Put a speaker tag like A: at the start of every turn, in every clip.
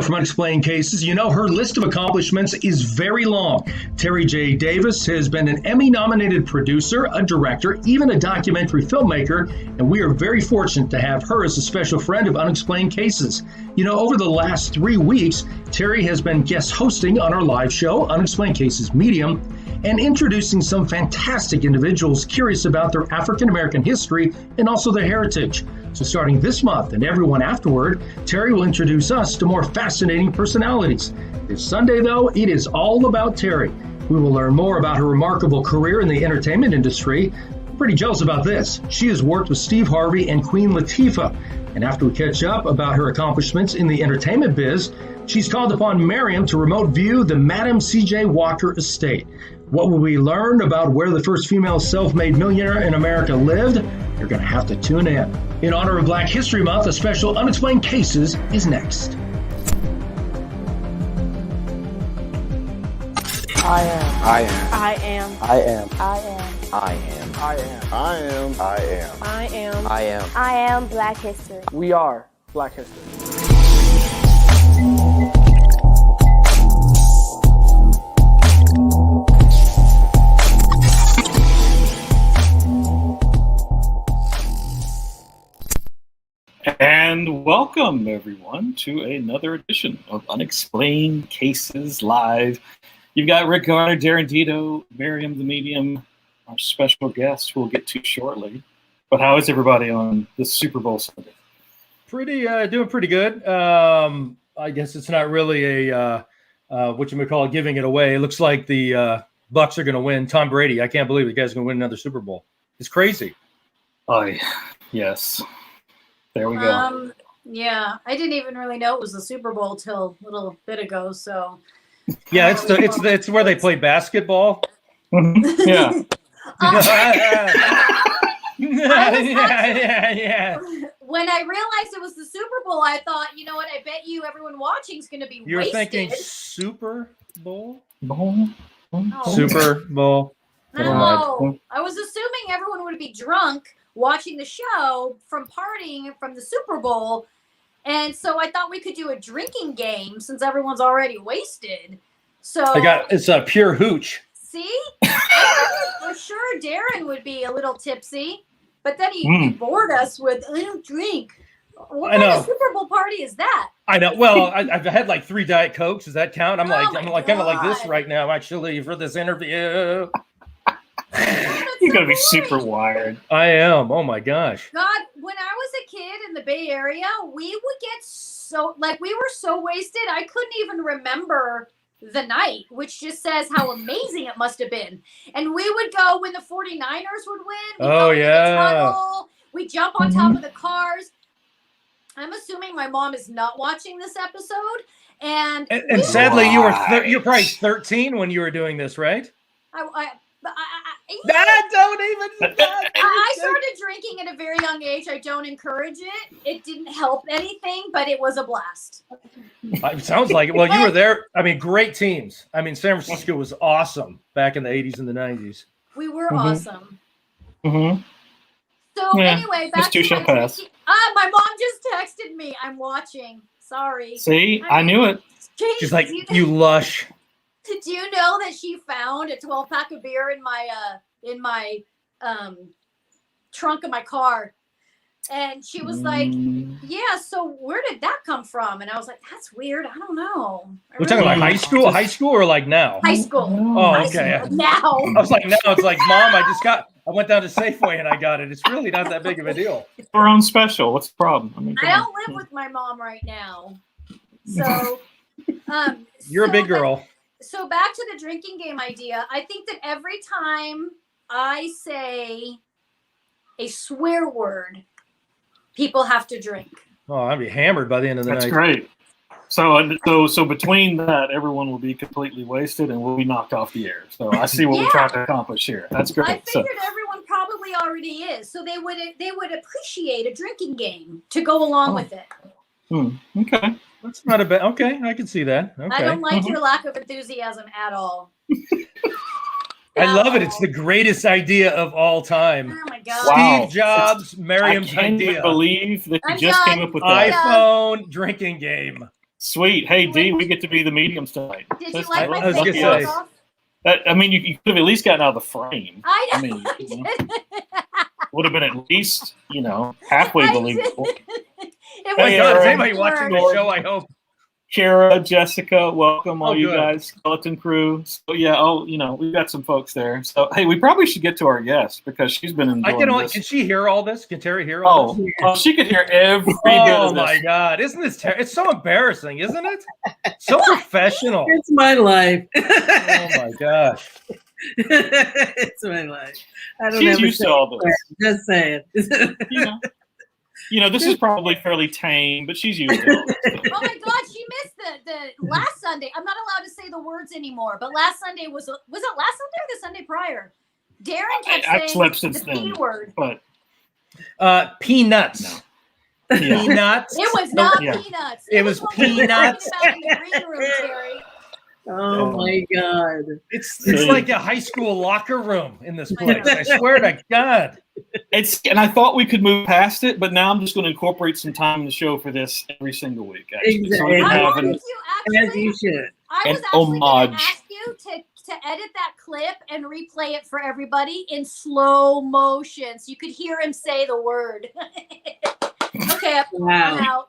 A: From Unexplained Cases. You know, her list of accomplishments is very long. Terri J. Davis has been an Emmy-nominated producer, a director, even a documentary filmmaker, and we are very fortunate to have her as a special friend of Unexplained Cases. You know, over the last 3 weeks, Terri has been guest hosting on our live show, Unexplained Cases Medium, and introducing some fantastic individuals curious about their African-American history and also their heritage. So starting this month and everyone afterward, Terri will introduce us to more fascinating personalities. This Sunday, though, it is all about Terri. We will learn more about her remarkable career in the entertainment industry. I'm pretty jealous about this. She has worked with Steve Harvey and Queen Latifah. And after we catch up about her accomplishments in the entertainment biz, she's called upon Maryam to remote view the Madam C.J. Walker estate. What will we learn about where the first female self-made millionaire in America lived? You're going to have to tune in. In honor of Black History Month, a special Unexplained Cases is next.
B: I am.
C: I am.
B: I am.
C: I am.
B: I am.
C: I am.
B: I am.
C: I am. I am.
B: I am.
C: I am.
D: I am Black History.
B: We are Black History.
E: And welcome, everyone, to another edition of Unexplained Cases Live. You've got Rick Garner, Darren Dito, Maryam the Medium, our special guest, who we'll get to shortly. But how is everybody on this Super Bowl Sunday?
A: Doing pretty good. I guess it's not really a whatchamacallit, giving it away. It looks like the Bucks are going to win. Tom Brady, I can't believe the guy's going to win another Super Bowl. It's crazy.
E: Yes. There we go.
F: Yeah, I didn't even really know it was the Super Bowl till a little bit ago. So
A: yeah, it's where they play basketball.
E: Yeah.
A: Yeah.
F: When I realized it was the Super Bowl, I thought, you know what? I bet you everyone watching is going to be
A: You're
F: wasted.
A: thinking Super Bowl?
F: No.
A: Super Bowl.
F: No, I was assuming everyone would be drunk watching the show from partying from the Super Bowl. And so I thought we could do a drinking game since everyone's already wasted. So
A: It's a pure hooch.
F: See? I thought for sure Darren would be a little tipsy, but then he bored us with, I don't drink. What kind of Super Bowl party is that?
A: I know. Well, I've had like 3 Diet Cokes. Does that count? I'm kind of like this right now, actually, for this interview.
E: You're going to be super wired.
A: I am. Oh, my gosh.
F: God, when I was a kid in the Bay Area, we would get we were so wasted, I couldn't even remember the night, which just says how amazing it must have been. And we would go when the 49ers would win. We'd jump on top of the cars. I'm assuming my mom is not watching this episode. And
A: sadly, you're probably 13 when you were doing this, right?
F: I started drinking at a very young age. I don't encourage it. It didn't help anything, but it was a blast.
A: It sounds like it. Well, you were there. I mean, great teams. I mean, San Francisco was awesome back in the 80s and the 90s.
F: We were awesome.
E: Mm-hmm.
F: So anyway, back to my
E: pass.
F: my mom just texted me. I'm watching. Sorry.
E: See, I knew it.
A: She's like, you lush.
F: Did you know that she found a 12-pack of beer in my trunk of my car? And she was like, yeah, so where did that come from? And I was like, that's weird. I don't know.
A: We're talking about high school or like now?
F: High school.
A: Oh, okay.
F: Now.
A: I was like, no, it's like, Mom, I went down to Safeway and I got it. It's really not that big of a deal.
E: It's our own special. What's the problem?
F: I don't live with my mom right now. So
A: you're a big girl.
F: So back to the drinking game idea. I think that every time I say a swear word, people have to drink.
A: Oh, I'd be hammered by the end of the night.
E: That's great. So between that, everyone will be completely wasted and we'll be knocked off the air. So I see what we're trying to accomplish here. That's great.
F: I figured everyone probably already is. So they would appreciate a drinking game to go along with it.
E: Okay.
A: That's not a bad. Okay, I can see that. Okay.
F: I don't like your lack of enthusiasm at all.
A: I love it. It's the greatest idea of all time.
F: Oh my God.
A: Steve Jobs, Maryam's idea.
E: I can't believe that you just came up with that.
A: iPhone drinking game.
E: Sweet. Hey, D, we get to be the mediums tonight.
F: Did you like my
A: I was
F: fake
A: gonna say.
F: off?
E: I mean, you could have at least gotten out of the frame.
F: I know.
E: mean,
F: I
E: you know,
F: did.
E: would have been at least, halfway
F: I
E: believable.
F: did. It
A: Thank
E: Hey,
A: God, is
E: Aaron.
A: anybody watching the show? I hope.
E: Kara, Jessica, welcome all you
A: good.
E: guys, Skeleton Crew. So yeah, we've got some folks there. So hey, we probably should get to our guest because she's been enjoying this.
A: Can she hear all this? Can Terry hear all this?
E: Oh, she could hear every bit
A: Oh
E: of
A: my
E: this.
A: God! Isn't this it's so embarrassing, isn't it? So professional.
D: It's my life.
A: Oh my gosh!
D: It's my life. I don't
E: She's
D: have a
E: used to all this.
D: Just saying.
E: This is probably fairly tame, but she's used to it.
F: Oh my God, she missed the last Sunday. I'm not allowed to say the words anymore, but last Sunday was it last Sunday or the Sunday prior? Darren kept
E: I've
F: saying
E: slept since
F: the
E: then.
F: P word.
E: But
A: Peanuts.
E: yeah.
A: Peanuts.
F: It was not
E: Yeah.
F: peanuts.
A: It was
F: what we were
A: peanuts.
F: talking about in the green room, Terry.
D: Oh my God.
A: It's like a high school locker room in this place. I swear to God.
E: And I thought we could move past it, but now I'm just going to incorporate some time in the show for this every single week. Actually. So we
D: Exactly.
E: can
F: I
E: have
F: wanted
E: an,
F: you
D: As
F: actually.
D: you should.
F: I was
E: an
F: actually going to
E: homage.
F: ask you to edit that clip and replay it for everybody in slow motion, so you could hear him say the word. Okay, I'm
D: Wow.
F: out.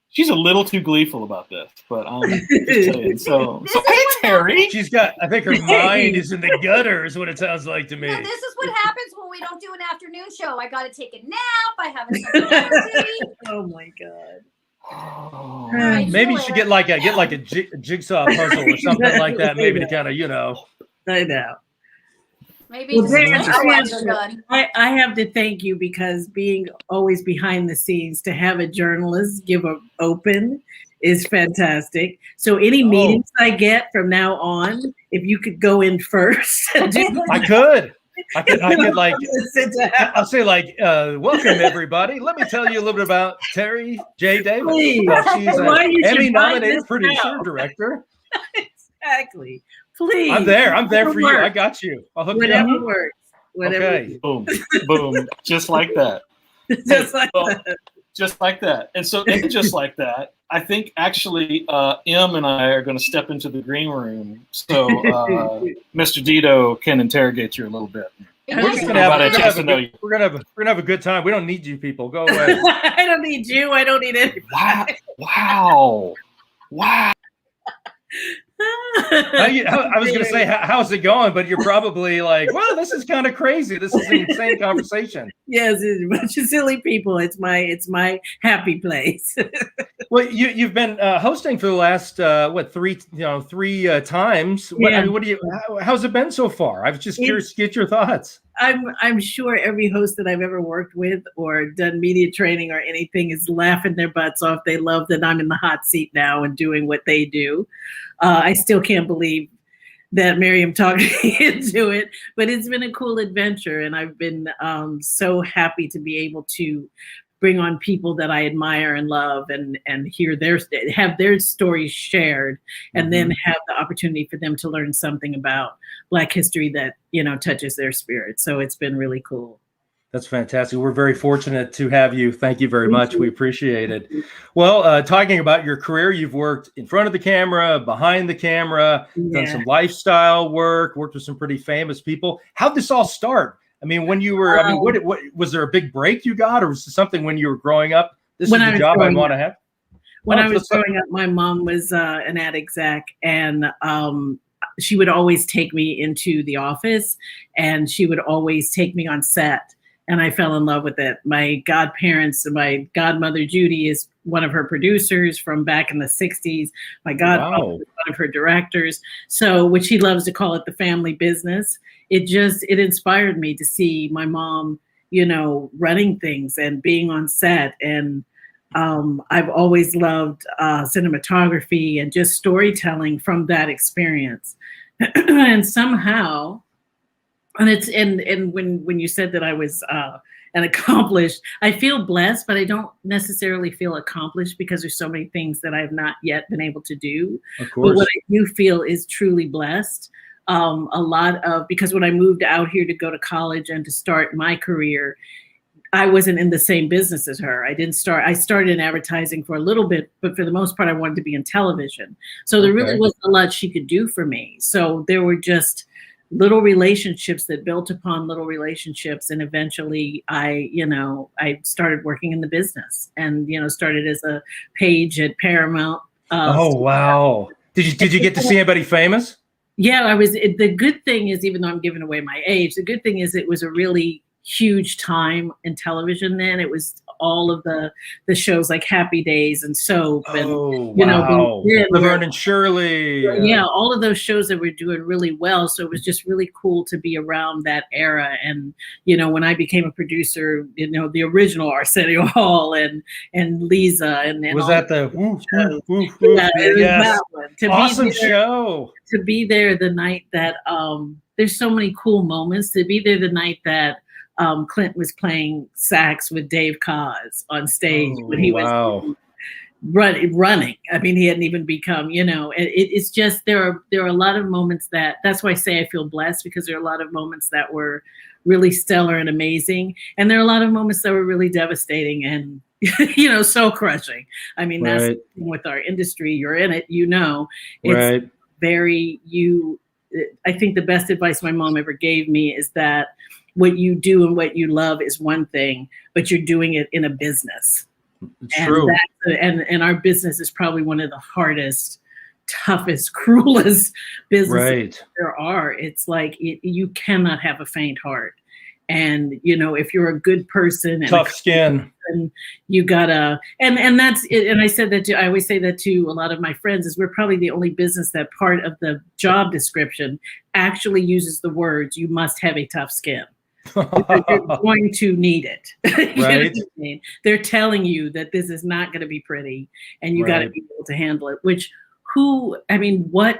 E: she's a little too gleeful about this, but just saying. So
F: This is
E: hey,
F: what
E: Terry.
A: I think her mind is in the gutter, is what it sounds like to me.
F: No, this is what happens when we don't do an afternoon show. I got to take a nap. I haven't something else to eat.
D: Oh my God.
E: Oh,
F: right.
A: Maybe you should get like a jigsaw puzzle or something like that. Maybe to kind of
D: I know.
F: Maybe
D: Well, Darren,
F: just
D: I
F: lights
D: have
F: are done.
D: I have to thank you because being always behind the scenes, to have a journalist give a open is fantastic. So any meetings I get from now on, if you could go in first.
A: I could like
D: Sit down.
A: I'll say like welcome everybody. Let me tell you a little bit about Terri J. Davis.
D: Please.
A: She's
D: Why
A: an
D: you should
A: Emmy-nominated
D: write this
A: producer,
D: down.
A: director.
D: Exactly. Please.
A: I'm there for you. I
D: Works.
A: got you. I'll hook you
D: Whatever
A: up.
D: works. Whatever.
A: Okay.
E: boom, boom, just like that.
D: Just like
E: Well,
D: that.
E: just like that. And so, and just like that, I think actually Em and I are going to step into the green room so Mr. Dito can interrogate you a little bit.
F: It
A: We're
F: might
A: just
F: be
A: gonna have,
E: Everybody
A: we're
E: gets
A: gonna
E: to
A: have
E: know
A: a good, we're gonna have a good time. We don't need you people. Go away.
D: I don't need you. I don't need anybody.
E: Wow.
A: I was gonna say how's it going, but you're probably like, well, this is kind of crazy. This is an insane conversation.
D: Yes, it's a bunch of silly people. It's my happy place.
A: Well, you've been hosting for the last three times.
D: Yeah.
A: How's it been so far? I was just curious to get your thoughts.
D: I'm sure every host that I've ever worked with or done media training or anything is laughing their butts off. They love that I'm in the hot seat now and doing what they do. I still can't believe that Maryam talked me into it, but it's been a cool adventure, and I've been so happy to be able to bring on people that I admire and love, and hear have their stories shared, and then have the opportunity for them to learn something about Black history that touches their spirit. So it's been really cool.
A: That's fantastic. We're very fortunate to have you. Thank you very much. We appreciate it. Well, talking about your career, you've worked in front of the camera, behind the camera, done some lifestyle work, worked with some pretty famous people. How'd this all start? I mean, when you were, what was there a big break you got, or was this something when you were growing up? This is the job I want to have.
D: When I was growing up, my mom was an ad exec, and she would always take me into the office, and she would always take me on set. And I fell in love with it. My godparents, my godmother, Judy, is one of her producers from back in the 60s. My godfather was one of her directors. So, which she loves to call it the family business. It inspired me to see my mom, running things and being on set. And I've always loved cinematography and just storytelling from that experience. And somehow, and when you said that I was an accomplished, I feel blessed, but I don't necessarily feel accomplished because there's so many things that I've not yet been able to do.
A: Of course.
D: But what I do feel is truly blessed. Because when I moved out here to go to college and to start my career, I wasn't in the same business as her. I started in advertising for a little bit, but for the most part, I wanted to be in television. So there really wasn't a lot she could do for me. So there were just little relationships that built upon little relationships. And eventually I started working in the business and, started as a page at Paramount.
A: Oh, wow. Did you get to see anybody famous?
D: Yeah, the good thing is, even though I'm giving away my age, the good thing is it was a really huge time in television then. It was all of the shows like Happy Days and Soap and
A: Laverne and Shirley.
D: Yeah, all of those shows that were doing really well. So it was just really cool to be around that era. And when I became a producer, the original Arsenio Hall and Lisa and
A: was that the
D: that one.
A: Awesome show.
D: To be there the night that there's so many cool moments. To be there the night that Clint was playing sax with Dave Koz on stage when he was running. I mean, he hadn't even become, it's just, there are a lot of moments that's why I say I feel blessed, because there are a lot of moments that were really stellar and amazing. And there are a lot of moments that were really devastating and, soul crushing. I mean, that's the thing with our industry. You're in it, it's very, I think the best advice my mom ever gave me is that what you do and what you love is one thing, but you're doing it in a business.
A: It's true.
D: And our business is probably one of the hardest, toughest, cruelest businesses there are. It's like you cannot have a faint heart. And, if you're a good person and
A: tough skin,
D: and you gotta, and that's it. And I said that I always say that to a lot of my friends, is we're probably the only business that part of the job description actually uses the words, you must have a tough skin. You're going to need it. You know what I mean? They're telling you that this is not going to be pretty and you got to be able to handle it,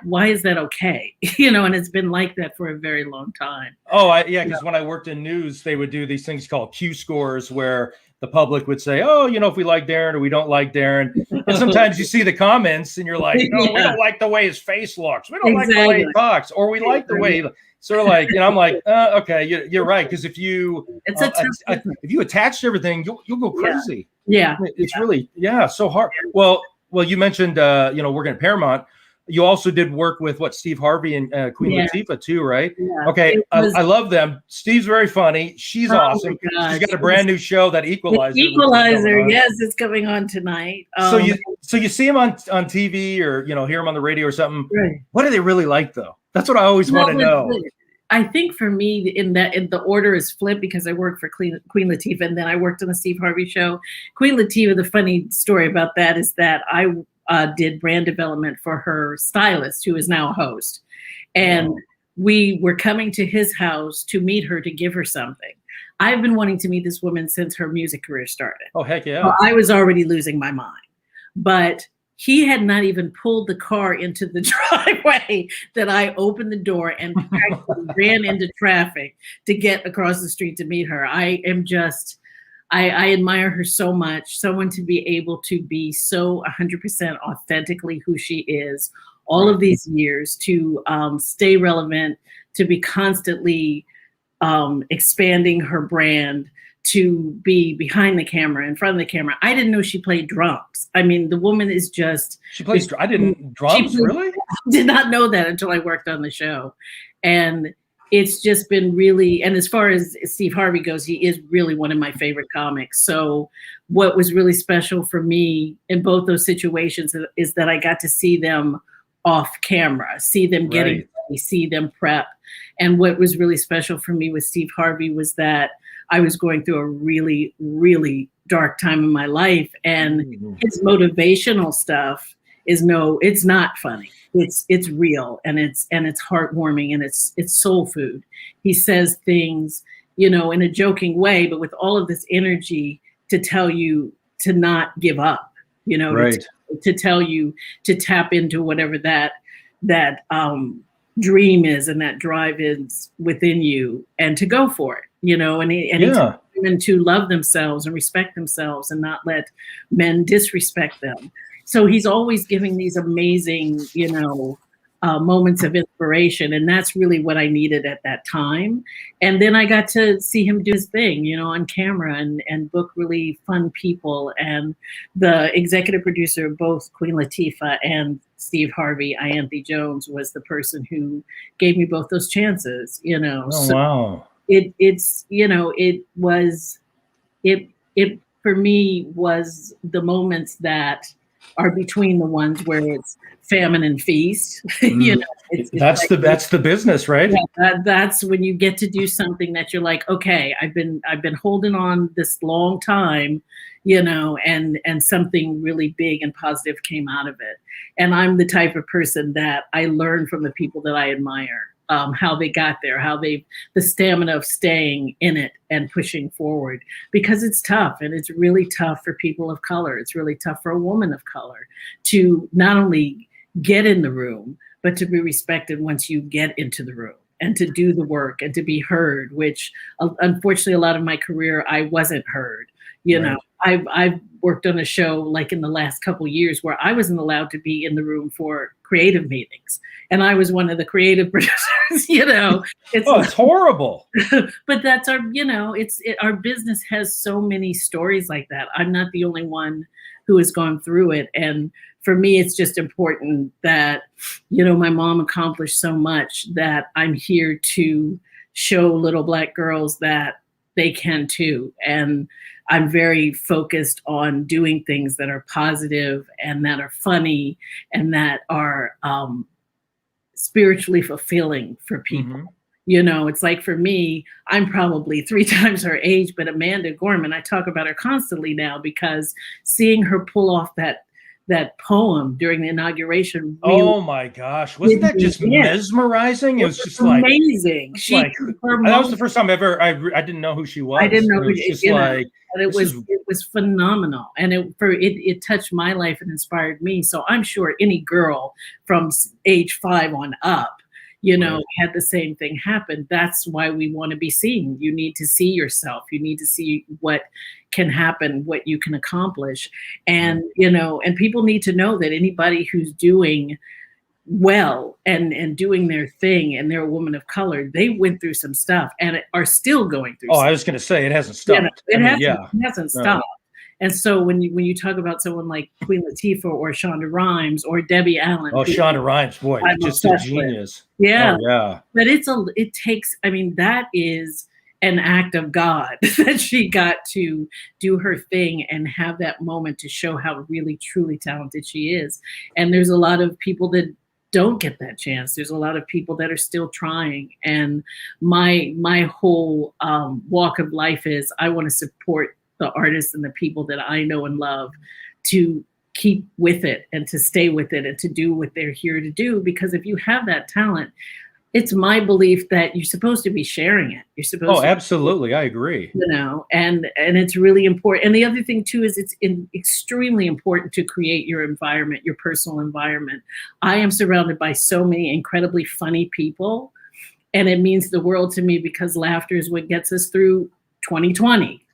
D: why is that okay? And it's been like that for a very long time.
A: Because when I worked in news, they would do these things called Q scores where the public would say, if we like Darren or we don't like Darren. And sometimes you see the comments and you're like, we don't like the way his face looks. We don't like the way he talks, or we like the way sort of like, I'm like, okay, you're right. Because if you attach to everything, you'll go crazy.
D: Yeah.
A: It's really, so hard. Well, you mentioned, working at Paramount. You also did work with Steve Harvey and Queen Latifah too, right? Yeah. Okay, I love them. Steve's very funny. She's awesome. She's got a brand new show, that Equalizer.
D: Yes, it's coming on tonight.
A: So you see him on TV or hear him on the radio or something. Right. What do they really like though? That's what I always want to know.
D: I think for me, in the order is flipped, because I worked for Queen Latifah and then I worked on the Steve Harvey show. Queen Latifah, the funny story about that is that I did brand development for her stylist, who is now a host. And we were coming to his house to meet her, to give her something. I've been wanting to meet this woman since her music career started.
A: Oh, heck yeah.
D: So I was already losing my mind. But he had not even pulled the car into the driveway that I opened the door and ran into traffic to get across the street to meet her. I admire her so much. Someone to be able to be so 100% authentically who she is all of these years, to stay relevant, to be constantly expanding her brand, to be behind the camera, in front of the camera. I didn't know she played drums. I mean, the woman is just...
A: She plays... I didn't... Drums, really?
D: Did not know that until I worked on the show. And it's just been really... And as far as Steve Harvey goes, he is really one of my favorite comics. So what was really special for me in both those situations is that I got to see them off camera, see them getting ready, see them prep. And what was really special for me with Steve Harvey was that I was going through a really, really dark time in my life, and his motivational stuff is it's not funny. It's real, and it's heartwarming, and it's soul food. He says things, in a joking way, but with all of this energy to tell you to not give up, to tell you to tap into whatever that dream is and that drive is within you, and to go for it. He tells women to love themselves and respect themselves and not let men disrespect them. So he's always giving these amazing, moments of inspiration. And that's really what I needed at that time. And then I got to see him do his thing, you know, on camera and book really fun people. And the executive producer of both Queen Latifah and Steve Harvey, Ianthe Jones, was the person who gave me both those chances, you know.
A: Oh,
D: so
A: wow.
D: it's, you know, it for me was the moments that are between the ones where it's famine and feast. You know,
A: that's the business, right?
D: Yeah, that's when you get to do something that you're like, okay, I've been holding on this long time, you know, and something really big and positive came out of it. And I'm the type of person that I learn from the people that I admire. How they got there, the stamina of staying in it and pushing forward, because it's tough, and it's really tough for people of color. It's really tough for a woman of color to not only get in the room, but to be respected once you get into the room, and to do the work and to be heard, which unfortunately a lot of my career, I wasn't heard. You know, I've worked on a show like in the last couple of years where I wasn't allowed to be in the room for creative meetings, and I was one of the creative producers. You know, it's horrible. But that's our, you know, our business has so many stories like that. I'm not the only one who has gone through it, and for me, it's just important that, you know, my mom accomplished so much that I'm here to show little Black girls that they can too. And I'm very focused on doing things that are positive and that are funny and that are spiritually fulfilling for people. Mm-hmm. You know, it's like for me, I'm probably 3 times her age, but Amanda Gorman, I talk about her constantly now because seeing her pull off that poem during the inauguration. Really,
A: oh my gosh. Wasn't that just mesmerizing? It was just
D: amazing.
A: That was the first time ever I didn't know who she was.
D: I didn't know who
A: she was.
D: And it was phenomenal. And it touched my life and inspired me. So I'm sure any girl from age 5 on up, you know, had the same thing happen. That's why we want to be seen. You need to see yourself. You need to see what can happen, what you can accomplish. And, you know, and people need to know that anybody who's doing well and doing their thing and they're a woman of color, they went through some stuff and are still going through stuff.
A: I was going to say, it hasn't stopped.
D: You know, it hasn't stopped. And so when you talk about someone like Queen Latifah or Shonda Rhimes or Debbie Allen.
A: Oh, Shonda Rhimes, boy, just a genius.
D: Yeah.
A: Oh, yeah.
D: But that is an act of God that she got to do her thing and have that moment to show how really, truly talented she is. And there's a lot of people that don't get that chance. There's a lot of people that are still trying. And my whole walk of life is I want to support the artists and the people that I know and love to keep with it and to stay with it and to do what they're here to do. Because if you have that talent, it's my belief that you're supposed to be sharing it. You're supposed to.
A: Absolutely. I agree.
D: You know, and it's really important. And the other thing too, is it's extremely important to create your environment, your personal environment. I am surrounded by so many incredibly funny people, and it means the world to me because laughter is what gets us through 2020,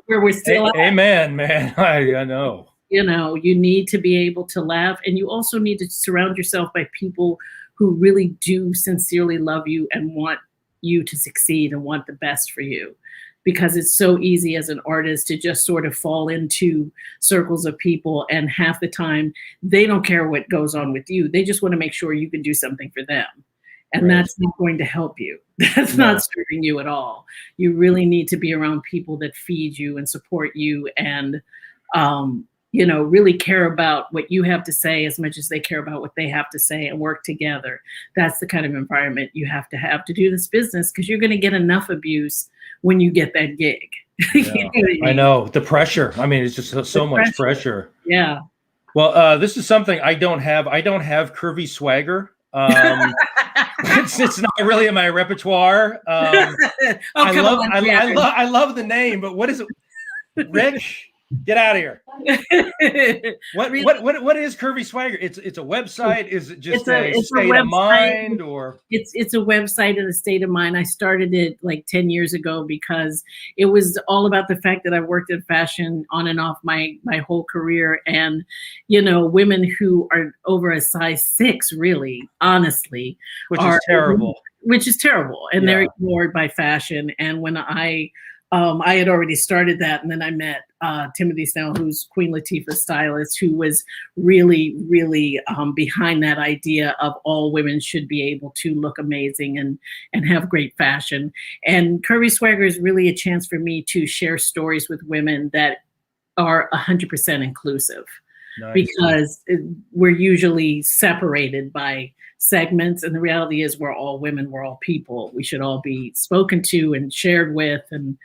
D: where we're still
A: amen, man. I know.
D: You know, you need to be able to laugh, and you also need to surround yourself by people who really do sincerely love you and want you to succeed and want the best for you. Because it's so easy as an artist to just sort of fall into circles of people, and half the time they don't care what goes on with you. They just want to make sure you can do something for them. And that's not going to help you. That's not serving you at all. You really need to be around people that feed you and support you and, you know, really care about what you have to say as much as they care about what they have to say and work together. That's the kind of environment you have to do this business, because you're going to get enough abuse when you get that gig.
A: Yeah. You know what I mean? I know the pressure. I mean, it's just so much pressure.
D: Yeah.
A: Well, this is something I don't have. I don't have curvy swagger. It's not really in my repertoire. I love the name, but what is it? Rick? Get out of here. What
D: Really?
A: what is Curvy Swagger? It's a website. Is it just a
D: it's
A: state
D: website.
A: of mind, or
D: It's a website and a state of mind. I started it like 10 years ago because it was all about the fact that I worked in fashion on and off my whole career, and women who are over a size 6, really, honestly,
A: which is terrible.
D: And they're ignored by fashion. And when I had already started that, and then I met Timothy Snell, who's Queen Latifah's stylist, who was really, really behind that idea of all women should be able to look amazing and have great fashion. And Curvy Swagger is really a chance for me to share stories with women that are 100% inclusive. Nice. Because we're usually separated by segments, and the reality is we're all women, we're all people. We should all be spoken to and shared with, and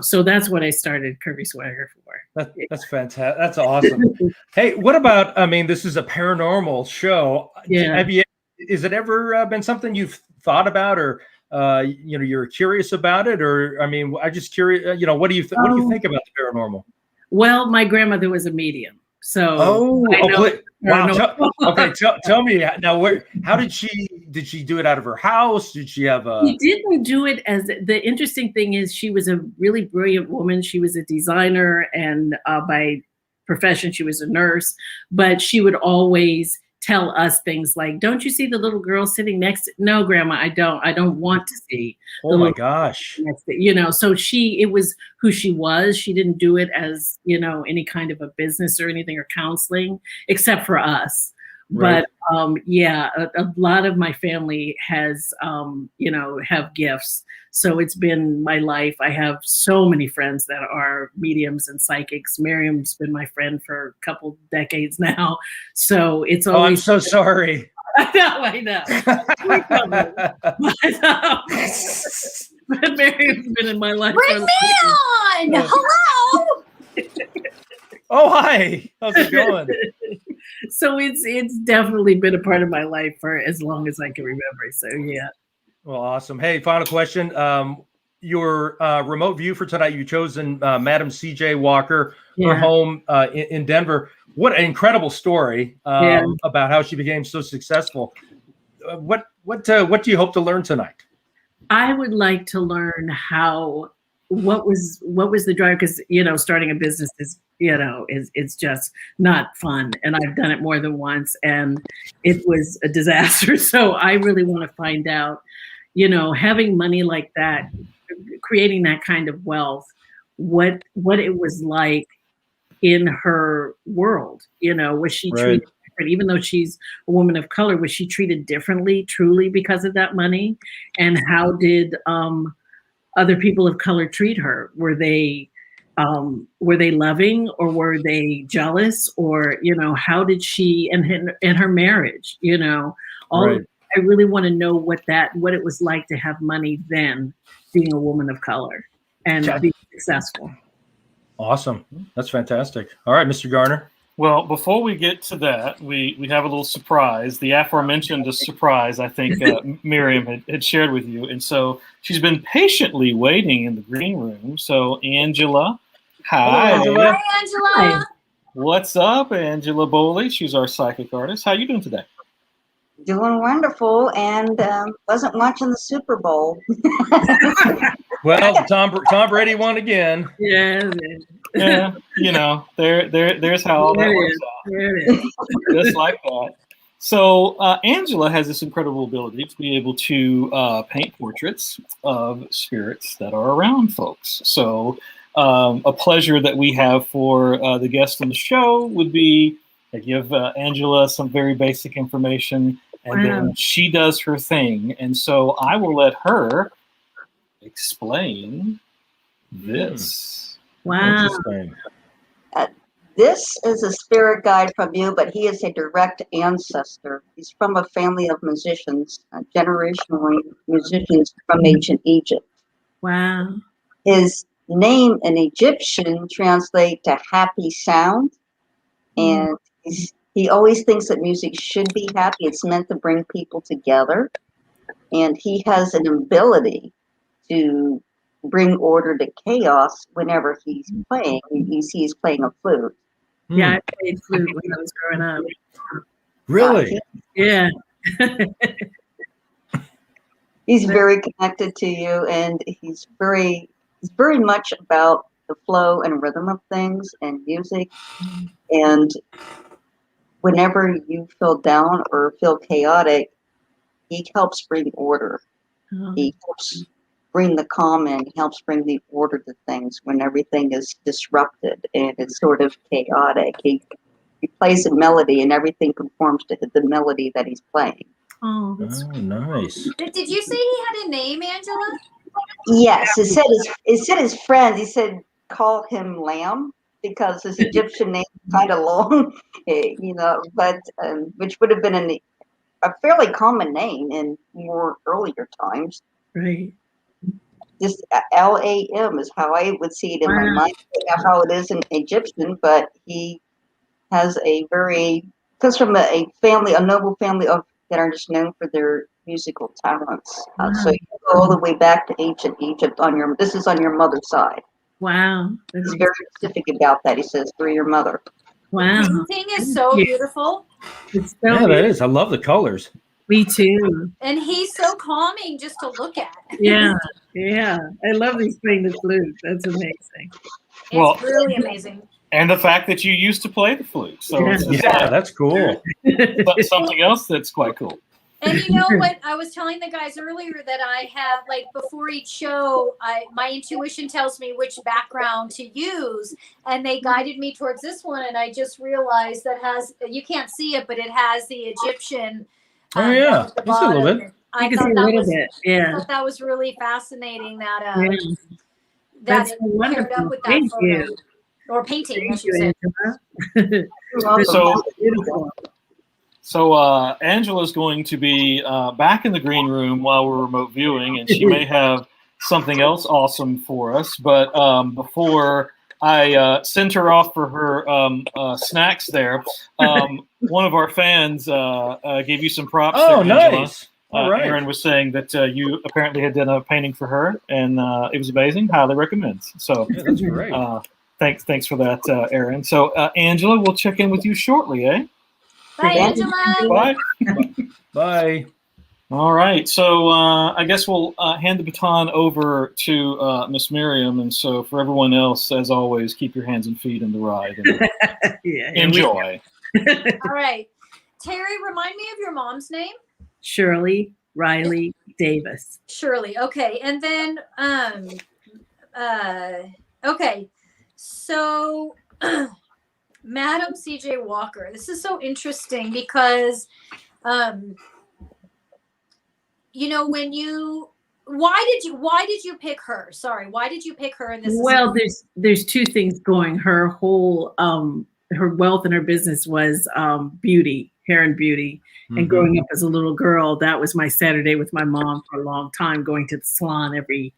D: so that's what I started Curvy Swagger for.
A: That's fantastic. That's awesome. Hey, what about? I mean, this is a paranormal show.
D: Yeah.
A: Is it ever been something you've thought about, or you're curious about it, or I mean, I'm just curious. What do you what do you think about the paranormal?
D: Well, my grandmother was a medium.
A: So wow. Tell me now. How did she do it out of her house? Did she have a?
D: She didn't do it as the interesting thing is she was a really brilliant woman. She was a designer, and by profession she was a nurse. But she would always tell us things like, "Don't you see the little girl sitting next to?" "No, Grandma, I don't. I don't want to see."
A: Oh my gosh!
D: So it was who she was. She didn't do it as any kind of a business or anything or counseling, except for us. Right. But a lot of my family has have gifts. So it's been my life. I have so many friends that are mediums and psychics. Maryam's been my friend for a couple decades now. So it's always.
A: Oh, I'm so sorry.
D: I know. But Maryam's been in my life.
F: Bring me on! Hello!
A: Oh, hi. How's it going?
D: So it's definitely been a part of my life for as long as I can remember. So yeah.
A: Well, awesome. Hey, final question. Your remote view for tonight, you've chosen Madam C.J. Walker, her home in Denver. What an incredible story about how she became so successful. What do you hope to learn tonight?
D: I would like to learn what was the drive, because starting a business is it's just not fun, and I've done it more than once, and it was a disaster. So I really want to find out, having money like that, creating that kind of wealth, what it was like in her world. Was she treated different, even though she's a woman of color? Was she treated differently, truly, because of that money? And how did other people of color treat her? Were they loving, or were they jealous, or how did she and her marriage? I really want to know what it was like to have money then, being a woman of color and being successful.
A: Awesome. That's fantastic. All right, Mr. Garner.
E: Well, before we get to that, we have a little surprise. The aforementioned surprise, I think Maryam had shared with you. And so she's been patiently waiting in the green room. So Angela, hi.
A: Hello, Angela.
F: Hi, Angela.
E: What's up, Angela Bowley? She's our psychic artist. How you doing today?
G: Doing wonderful, and wasn't watching the Super Bowl.
A: Well, Tom Brady won again.
D: Yeah.
E: Yeah, there's how all that works out.
D: There it is.
E: Just like that. So Angela has this incredible ability to be able to paint portraits of spirits that are around folks. So a pleasure that we have for the guest on the show would be to give Angela some very basic information, and then she does her thing. And so I will let her explain this.
D: Wow.
G: This is a spirit guide from you, but he is a direct ancestor. He's from a family of musicians, generationally musicians from ancient Egypt.
D: Wow.
G: His name in Egyptian translates to happy sound, and he always thinks that music should be happy. It's meant to bring people together, and he has an ability to bring order to chaos whenever he's playing. You see he's playing a flute.
D: Yeah, I played flute when I was growing up.
A: Really?
D: Yeah.
G: He's very connected to you, and he's very much about the flow and rhythm of things and music. And whenever you feel down or feel chaotic, he helps bring order. He helps bring the calm in, he helps bring the order to things when everything is disrupted and it's sort of chaotic. He plays a melody and everything conforms to the melody that he's playing.
D: Oh,
A: nice.
F: Did you say he had a name, Angela?
G: Yes, it said his friends. He said call him Lamb because his Egyptian name is kind of long, but which would have been a fairly common name in more earlier times.
D: Right.
G: Just Lam is how I would see it in my mind, how it is in Egyptian, but he has comes from a noble family that are just known for their musical talents. So you go all the way back to ancient Egypt this is on your mother's side.
D: Wow.
G: He's very specific about that. He says, through your mother.
D: Wow.
F: The painting is so beautiful.
D: It's so
A: Yeah, that is. I love the colors.
D: Me too.
F: And he's so calming just to look at.
D: Yeah. I love these playing the flute. That's amazing.
F: It's really amazing.
E: And the fact that you used to play the flute. So
A: that's cool.
E: Something else that's quite cool.
F: And you know what? I was telling the guys earlier that I have, like, before each show, my intuition tells me which background to use, and they guided me towards this one, and I just realized you can't see it, but it has the Egyptian.
A: Oh yeah, you see a little bit.
F: I
D: can see a little bit. Yeah,
F: I thought that was really fascinating.
D: That's
F: it
D: wonderful.
F: paired up with that
D: Thank
F: photo.
D: you.
F: Or painting, I should say.
D: So beautiful.
E: So Angela's going to be back in the green room while we're remote viewing, and she may have something else awesome for us. But before I sent her off for her snacks there, one of our fans gave you some props.
A: Oh,
E: there, Angela.
A: nice. All right.
E: Aaron was saying that you apparently had done a painting for her, and it was amazing. Highly recommend. So
A: that's great.
E: Thanks for that, Aaron. So Angela, we'll check in with you shortly, eh?
F: Bye, Angela.
E: Bye.
A: Bye.
E: All right. So I guess we'll hand the baton over to Miss Maryam. And so for everyone else, as always, keep your hands and feet in the ride. And enjoy.
F: All right. Terry, remind me of your mom's name.
D: Shirley Riley Davis.
F: Shirley. Okay. And then, okay. So, Madam CJ Walker. This is so interesting because, why did you pick her? Sorry, why did you pick her in this?
D: Well, there's two things going. Her whole her wealth and her business was beauty, hair and beauty. And growing up as a little girl, that was my Saturday with my mom for a long time, going to the salon every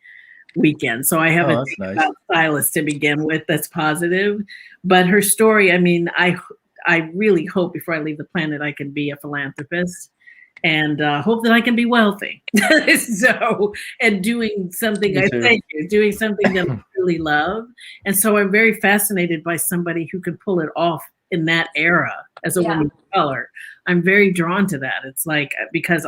D: weekend. So I have a thing about stylist to begin with that's positive. But her story, I mean, I really hope before I leave the planet I can be a philanthropist and hope that I can be wealthy. And doing something, doing something that I really love. And so I'm very fascinated by somebody who can pull it off in that era as a woman of color. I'm very drawn to that. It's like, because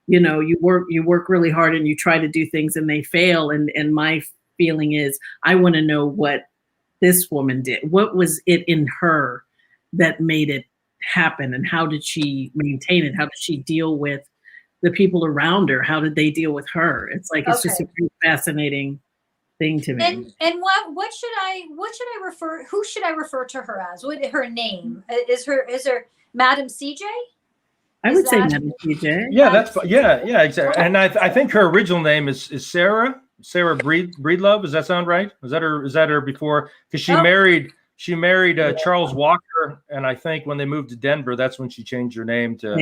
D: you work really hard and you try to do things and they fail. And my feeling is I want to know what this woman did. What was it in her that made it happen? And how did she maintain it? How did she deal with the people around her? How did they deal with her? It's like, it's just a really fascinating thing to me.
F: And what should I refer? Who should I refer to her as? What her name is? Her Madam CJ?
D: I would say Madam CJ.
A: Yeah, yeah, exactly. And I think her original name is Sarah Breedlove. Does that sound right? Is that her before? Because she married Charles Walker, and I think when they moved to Denver, that's when she changed her name to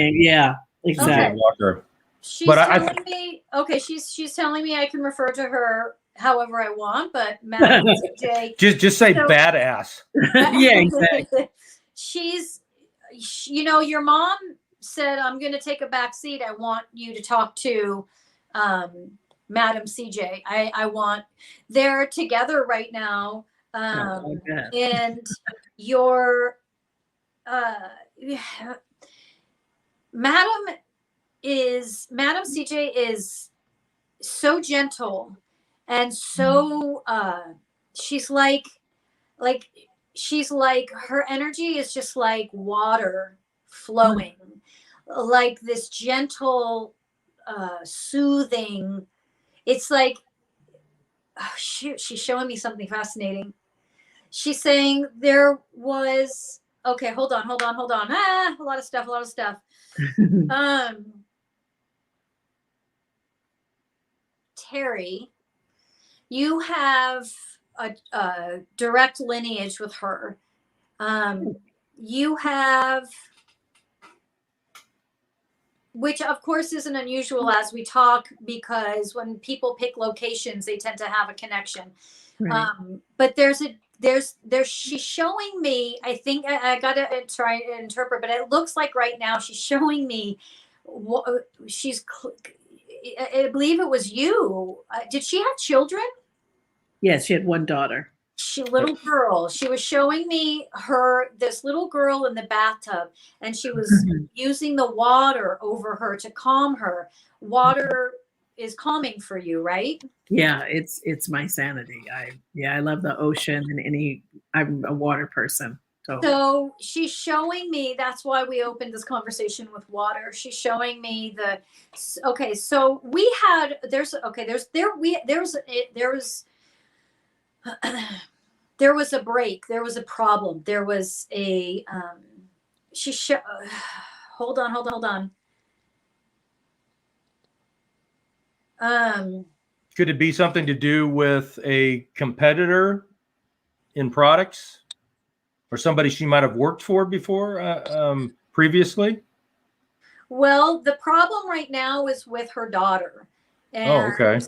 D: exactly
A: Walker.
F: She's telling me she's telling me I can refer to her however I want, but Madam CJ.
A: Just say badass.
D: Yeah, exactly.
F: Your mom said, I'm going to take a back seat. I want you to talk to Madam CJ. I want, they're together right now. And your Madam CJ is so gentle and so she's like she's like, her energy is just like water flowing, like this gentle soothing. It's like, oh shoot, she's showing me something fascinating. She's saying there was, okay, hold on. A lot of stuff. Terri, you have a direct lineage with her. You have, which of course isn't unusual as we talk, because when people pick locations, they tend to have a connection. Right. But she's showing me, I think I gotta try to interpret, but it looks like right now she's showing me I believe it was you. Did she have children?
D: Yes, she had one daughter.
F: Little girl. She was showing me this little girl in the bathtub, and she was using the water over her to calm her. Water is calming for you, right?
D: Yeah, it's my sanity. I love the ocean, and I'm a water person.
F: So she's showing me, that's why we opened this conversation with water. She's showing me okay, so there was a break, there was a problem, there was a hold on.
A: Could it be something to do with a competitor in products? Or somebody she might have worked for before, previously?
F: Well, the problem right now is with her daughter. And,
A: okay.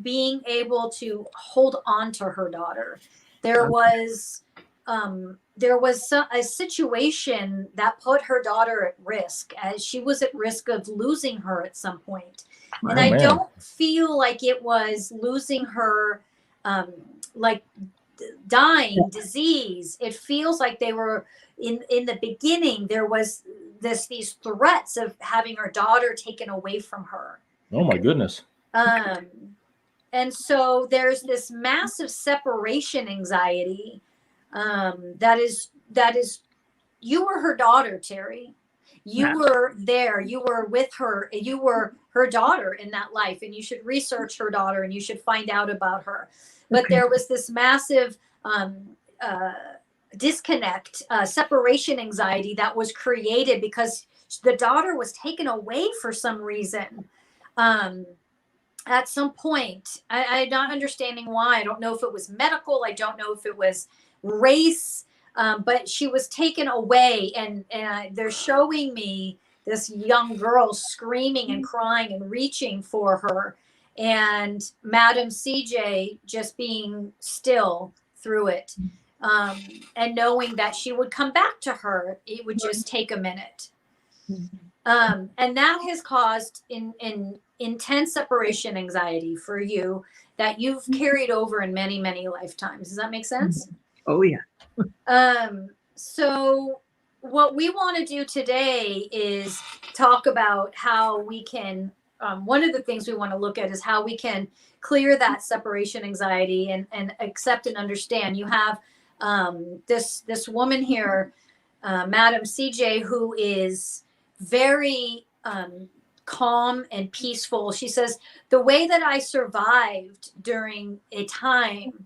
F: Being able to hold on to her daughter. There was a situation that put her daughter at risk, as she was at risk of losing her at some point. And I don't feel like it was losing her like dying, disease. It feels like they were in the beginning, there was these threats of having her daughter taken away from her.
A: Oh my goodness.
F: And so there's this massive separation anxiety. That is you were her daughter, Terri. You were there, you were with her, you were her daughter in that life, and you should research her daughter and you should find out about her. But there was this massive disconnect, separation anxiety that was created because the daughter was taken away for some reason. At some point, I'm not understanding why. I don't know if it was medical. I don't know if it was race, but she was taken away, and they're showing me this young girl screaming and crying and reaching for her. And Madam CJ just being still through it, and knowing that she would come back to her. It would just take a minute. And that has caused intense separation anxiety for you that you've carried over in many, many lifetimes. Does that make sense?
D: Oh, yeah.
F: So what we want to do today is talk about how we can, one of the things we want to look at is how we can clear that separation anxiety and accept and understand. You have this woman here, Madam CJ, who is very calm and peaceful. She says, the way that I survived during a time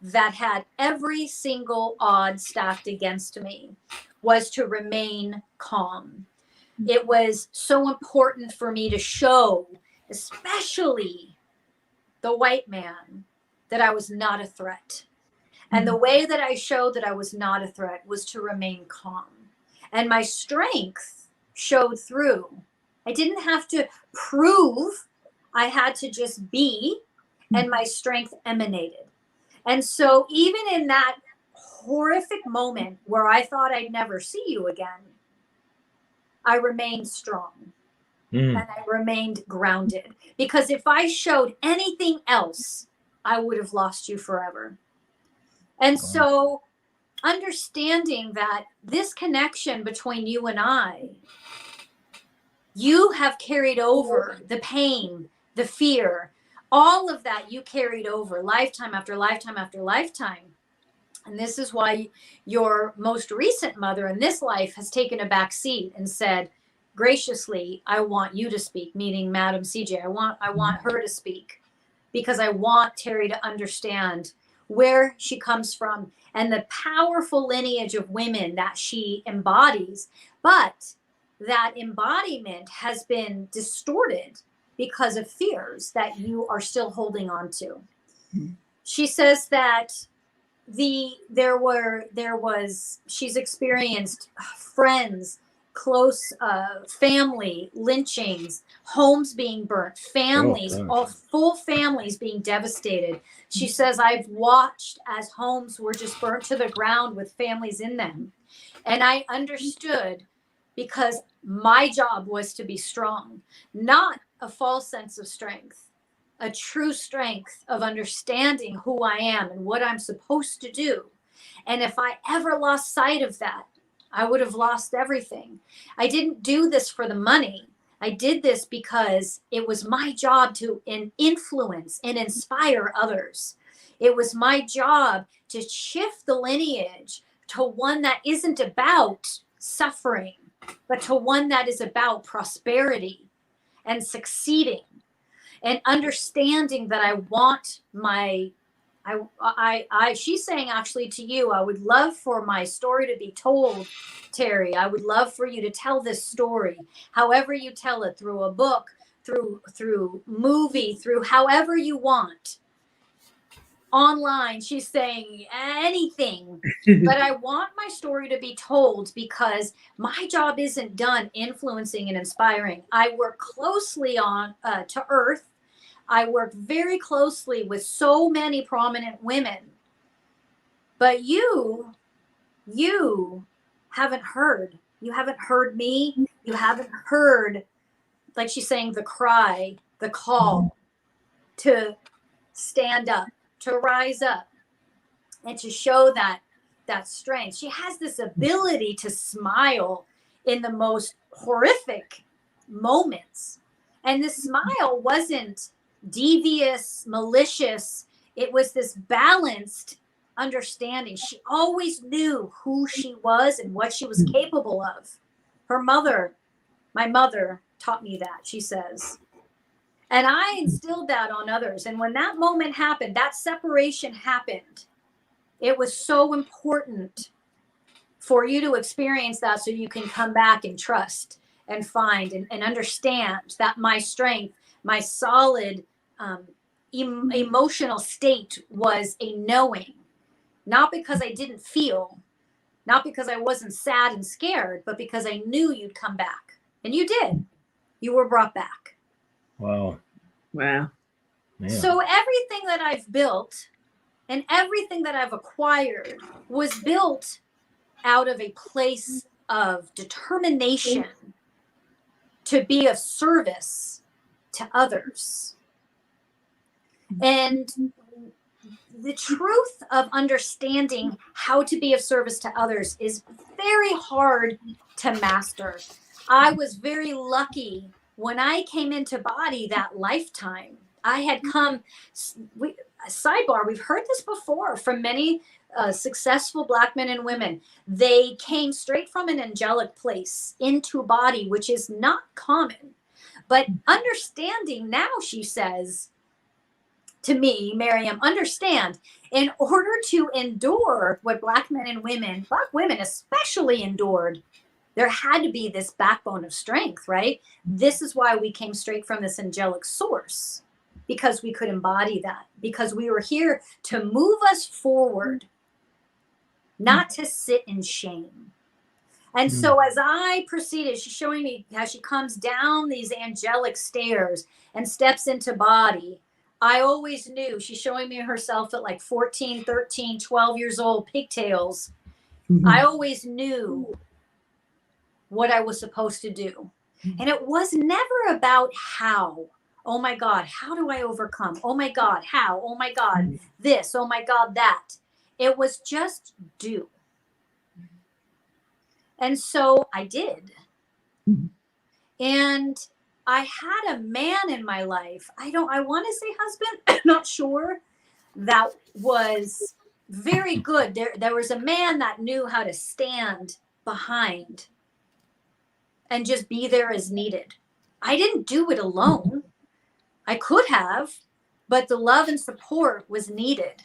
F: that had every single odd stacked against me was to remain calm. It was so important for me to show, especially the white man, that I was not a threat. And the way that I showed that I was not a threat was to remain calm. And my strength showed through. I didn't have to prove, I had to just be, and my strength emanated. And so even in that horrific moment where I thought I'd never see you again, I remained strong.
A: Mm.
F: and I remained grounded. Because if I showed anything else, I would have lost you forever. And so understanding that this connection between you and I, you have carried over the pain, the fear, all of that you carried over lifetime after lifetime after lifetime. And this is why your most recent mother in this life has taken a back seat and said, graciously, I want you to speak, meaning Madam CJ. I want her to speak, because I want Terri to understand where she comes from and the powerful lineage of women that she embodies. But that embodiment has been distorted because of fears that you are still holding on to. She says that she's experienced friends, close family lynchings, homes being burnt, families, all full families being devastated. She says, I've watched as homes were just burnt to the ground with families in them. And I understood, because my job was to be strong, not a false sense of strength, a true strength of understanding who I am and what I'm supposed to do. And if I ever lost sight of that, I would have lost everything. I didn't do this for the money. I did this because it was my job to influence and inspire others. It was my job to shift the lineage to one that isn't about suffering, but to one that is about prosperity and succeeding. And understanding that I want she's saying actually to you, I would love for my story to be told, Terri. I would love for you to tell this story, however you tell it, through a book, through movie, through however you want. Online, she's saying anything, but I want my story to be told, because my job isn't done influencing and inspiring. I work closely on to Earth. I work very closely with so many prominent women, but you haven't heard. You haven't heard me. You haven't heard, like she's saying, the cry, the call to stand up, to rise up, and to show that strength. She has this ability to smile in the most horrific moments. And the smile wasn't devious, malicious. It was this balanced understanding. She always knew who she was and what she was capable of. Her mother, my mother, taught me that, she says. And I instilled that on others. And when that moment happened, that separation happened, it was so important for you to experience that, so you can come back and trust and find and understand that my strength, my solid emotional state was a knowing. Not because I didn't feel, not because I wasn't sad and scared, but because I knew you'd come back. And you did. You were brought back.
A: Wow.
D: Wow.
A: Man.
F: So everything that I've built and everything that I've acquired was built out of a place of determination to be of service to others. And the truth of understanding how to be of service to others is very hard to master. I was very lucky when I came into body that lifetime. I had come, sidebar, we've heard this before from many successful Black men and women. They came straight from an angelic place into body, which is not common. But understanding now, she says to me, Maryam, understand, in order to endure what Black men and women, Black women especially, endured, there had to be this backbone of strength, right? This is why we came straight from this angelic source, because we could embody that, because we were here to move us forward, not to sit in shame. And so as I proceeded, she's showing me how she comes down these angelic stairs and steps into body. I always knew, she's showing me herself at like 14, 13, 12 years old, pigtails. I always knew what I was supposed to do. And it was never about how. Oh my God, how do I overcome? Oh my God, how? Oh my God, this. Oh my God, that. It was just do. And so I did. And I had a man in my life. I want to say husband, I'm not sure. That was very good. There was a man that knew how to stand behind and just be there as needed. I didn't do it alone. I could have, but the love and support was needed.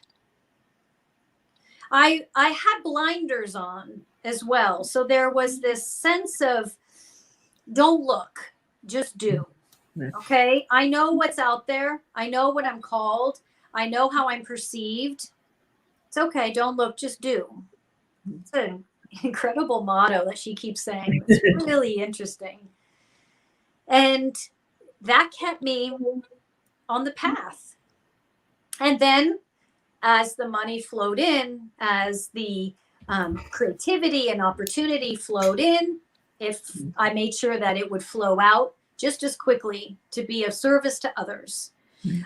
F: I had blinders on as well. So there was this sense of don't look, just do. Okay. I know what's out there. I know what I'm called. I know how I'm perceived. It's okay. Don't look, just do. It's an incredible motto that she keeps saying. It's really interesting. And that kept me on the path. And then as the money flowed in, as the creativity and opportunity flowed in, if I made sure that it would flow out just as quickly to be of service to others.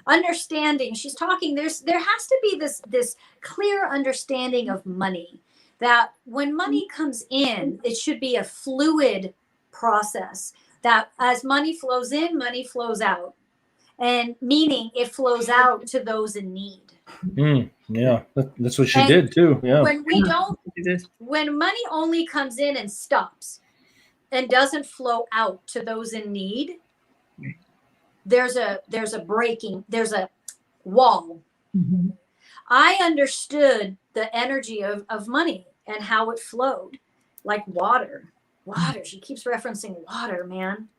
F: Understanding, she's talking, there has to be this clear understanding of money, that when money comes in, it should be a fluid process, that as money flows in, money flows out, and meaning it flows out to those in need.
A: Yeah, that's what she did too. Yeah.
F: When money only comes in and stops and doesn't flow out to those in need, there's a breaking, there's a wall. I understood the energy of money and how it flowed like water. She keeps referencing water, man.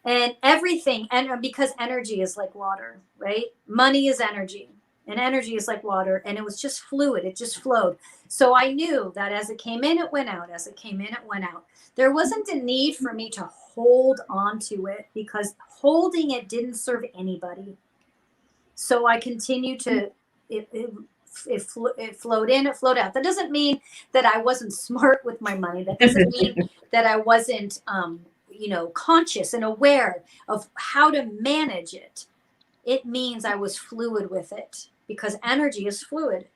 F: And everything, and because energy is like water, right? Money is energy, and energy is like water, and it was just fluid. It just flowed. So I knew that as it came in, it went out. As it came in, it went out. There wasn't a need for me to hold on to it, because holding it didn't serve anybody. So I continued to, it flowed in, it flowed out. That doesn't mean that I wasn't smart with my money. That doesn't mean that I wasn't, conscious and aware of how to manage it. It means I was fluid with it, because energy is fluid.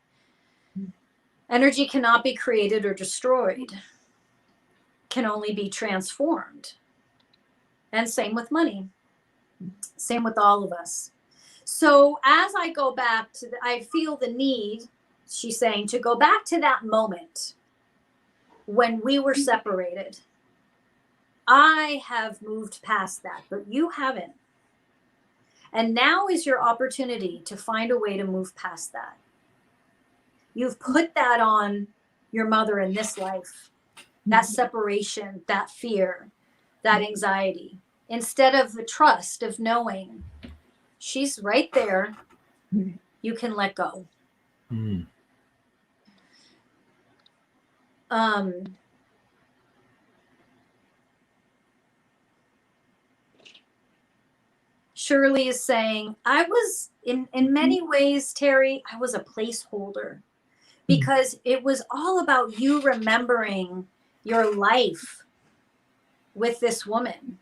F: Energy cannot be created or destroyed, can only be transformed. And same with money. Same with all of us. So as I go back to, I feel the need, she's saying, to go back to that moment when we were separated. I have moved past that, but you haven't. And now is your opportunity to find a way to move past that. You've put that on your mother in this life, that separation, that fear, that anxiety, instead of the trust of knowing she's right there. You can let go. Shirley is saying, I was in many ways, Terri, I was a placeholder, because it was all about you remembering your life with this woman.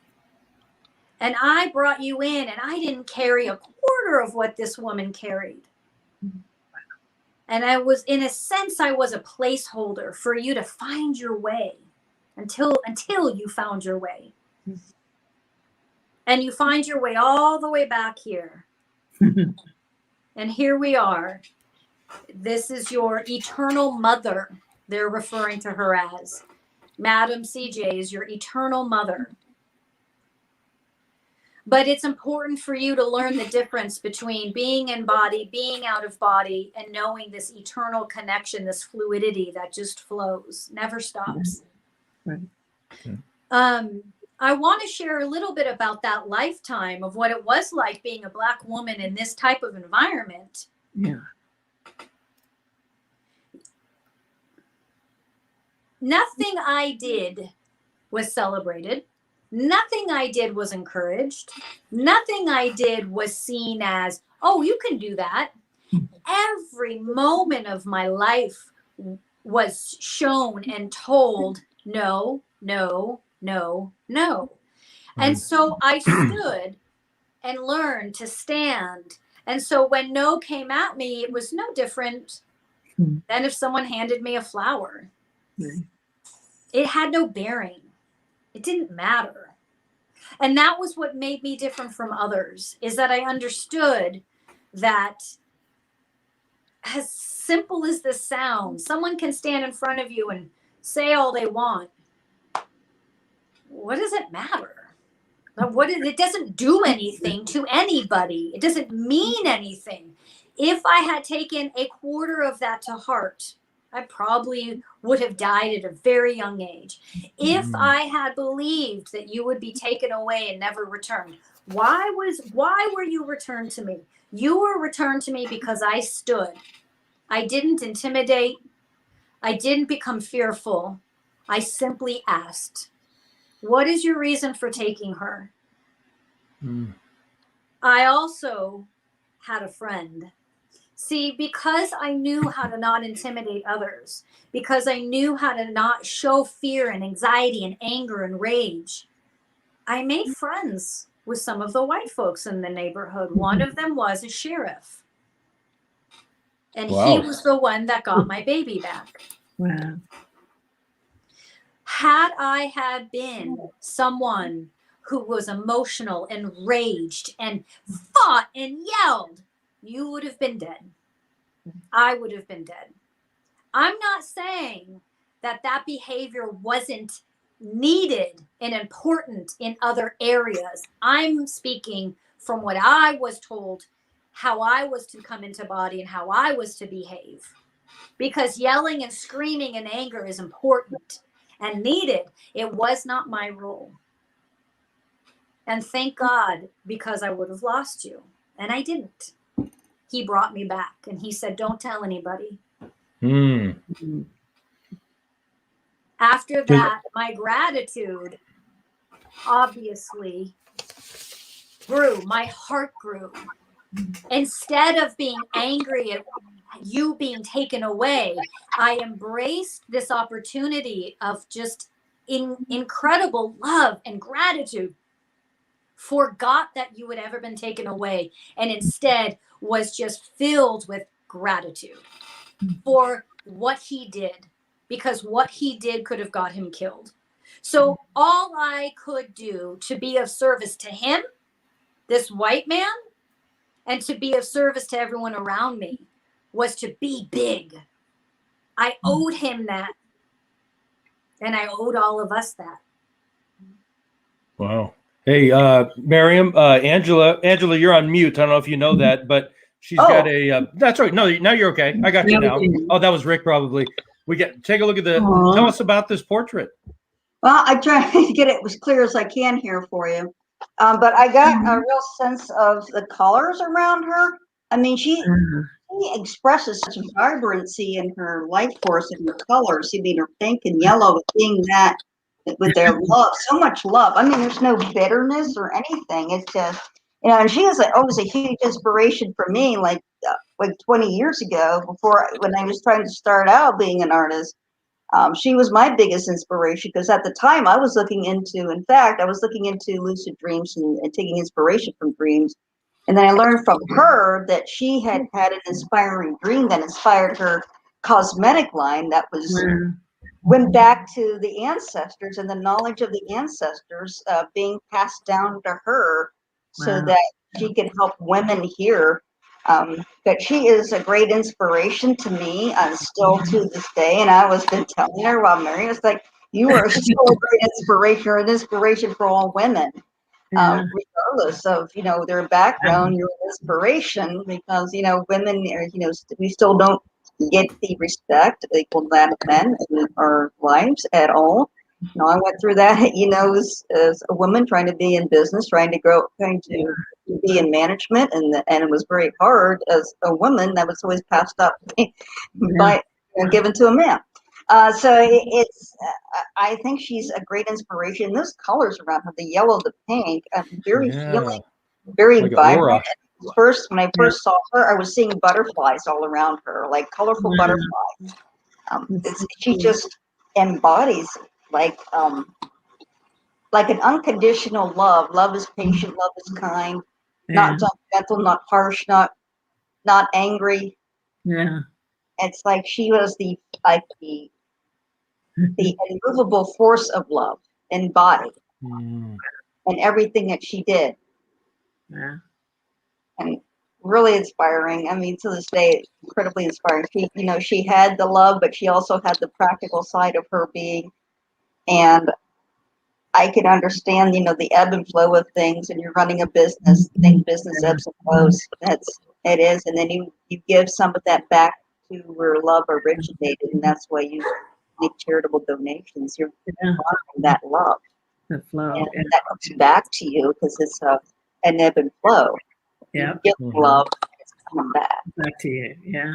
F: And I brought you in, and I didn't carry a quarter of what this woman carried. And I was, in a sense, I was a placeholder for you to find your way until you found your way. And you find your way all the way back here. And here we are. This is your eternal mother, they're referring to her as. Madam CJ is your eternal mother. But it's important for you to learn the difference between being in body, being out of body, and knowing this eternal connection, this fluidity that just flows, never stops.
D: Right.
F: I want to share a little bit about that lifetime of what it was like being a Black woman in this type of environment.
D: Yeah.
F: Nothing I did was celebrated. Nothing I did was encouraged. Nothing I did was seen as, oh, you can do that. Every moment of my life was shown and told, no, no, no, no. And so I stood and learned to stand. And so when no came at me, it was no different than if someone handed me a flower. It had no bearing. It didn't matter. And that was what made me different from others, is that I understood that, as simple as this sounds, someone can stand in front of you and say all they want. What does it matter? It doesn't do anything to anybody. It doesn't mean anything. If I had taken a quarter of that to heart, I probably would have died at a very young age. If I had believed that you would be taken away and never returned, why were you returned to me? You were returned to me because I stood. I didn't intimidate. I didn't become fearful. I simply asked, what is your reason for taking her? I also had a friend. See, because I knew how to not intimidate others, because I knew how to not show fear and anxiety and anger and rage, I made friends with some of the white folks in the neighborhood. One of them was a sheriff. And he was the one that got my baby back.
D: Wow.
F: Had I had been someone who was emotional and raged and fought and yelled, you would have been dead. I would have been dead. I'm not saying that that behavior wasn't needed and important in other areas. I'm speaking from what I was told, how I was to come into body and how I was to behave. Because yelling and screaming and anger is important and needed. It was not my role. And thank God, because I would have lost you. And I didn't. He brought me back and he said, don't tell anybody. After that, my gratitude obviously grew. My heart grew. Instead of being angry at you being taken away, I embraced this opportunity of just incredible love and gratitude. Forgot that you had ever been taken away, and instead was just filled with gratitude for what he did, because what he did could have got him killed. So all I could do to be of service to him, this white man, and to be of service to everyone around me was to be big. I owed him that. And I owed all of us that.
A: Wow. Hey, Maryam, Angela, you're on mute. I don't know if you know that, but she's got a, that's right. No, now you're okay. I got you now. Oh, that was Rick probably. Take a look at tell us about this portrait.
G: Well, I tried to get it as clear as I can here for you. But I got a real sense of the colors around her. I mean, she expresses such vibrancy in her life force and her colors. I mean, her pink and yellow, seeing that with their love, so much love. I mean, there's no bitterness or anything. It's just, and she was always a huge inspiration for me, like 20 years ago, when I was trying to start out being an artist. She was my biggest inspiration, because at the time I was looking into lucid dreams and taking inspiration from dreams. And then I learned from her that she had had an inspiring dream that inspired her cosmetic line that went back to the ancestors, and the knowledge of the ancestors being passed down to her so that she could help women here. But she is a great inspiration to me, still to this day. And I was been telling her while Mary was like, you are still a great inspiration, or an inspiration for all women. Regardless of, their background, you're an inspiration, because, women are, we still don't get the respect equal that of men in our lives at all. I went through that, as a woman trying to be in business, trying to be in management, and it was very hard as a woman. That was always passed up by given to a man. So I think she's a great inspiration. Those colors around her, the yellow, the pink, very healing, very like vibrant. When I first saw her, I was seeing butterflies all around her, like colorful butterflies. She just embodies like an unconditional love. Love is patient, love is kind, not judgmental, not harsh, not angry.
D: Yeah.
G: It's like she was the immovable force of love embodied in everything that she did.
D: Yeah.
G: And really inspiring. I mean, to this day, incredibly inspiring. She had the love, but she also had the practical side of her being. And I can understand, the ebb and flow of things, and you're running a business. Business ebbs and flows. It is. And then you give some of that back to where love originated, and that's why you make charitable donations. You're honoring that love.
D: The flow.
G: And that comes back to you because it's an ebb and flow.
D: Yeah.
G: You give love, it's coming
D: back to you. Yeah.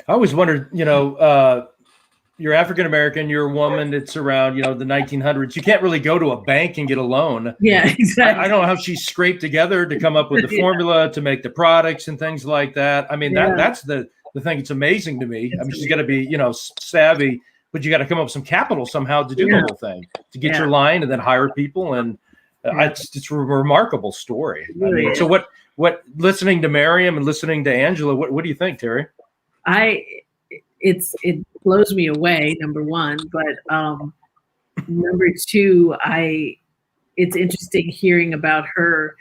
A: I always wondered, you're African American, you're a woman that's around, the 1900s. You can't really go to a bank and get a loan.
D: Yeah, exactly.
A: I don't know how she scraped together to come up with the formula to make the products and things like that. I mean, that's the thing. It's amazing to me. I mean, she's got to be, savvy, but you got to come up with some capital somehow to do the whole thing, to get your line and then hire people. And it's a remarkable story. I mean, so what listening to Maryam and listening to Angela, what do you think, Terri?
D: It blows me away, number one, but number two, it's interesting hearing about her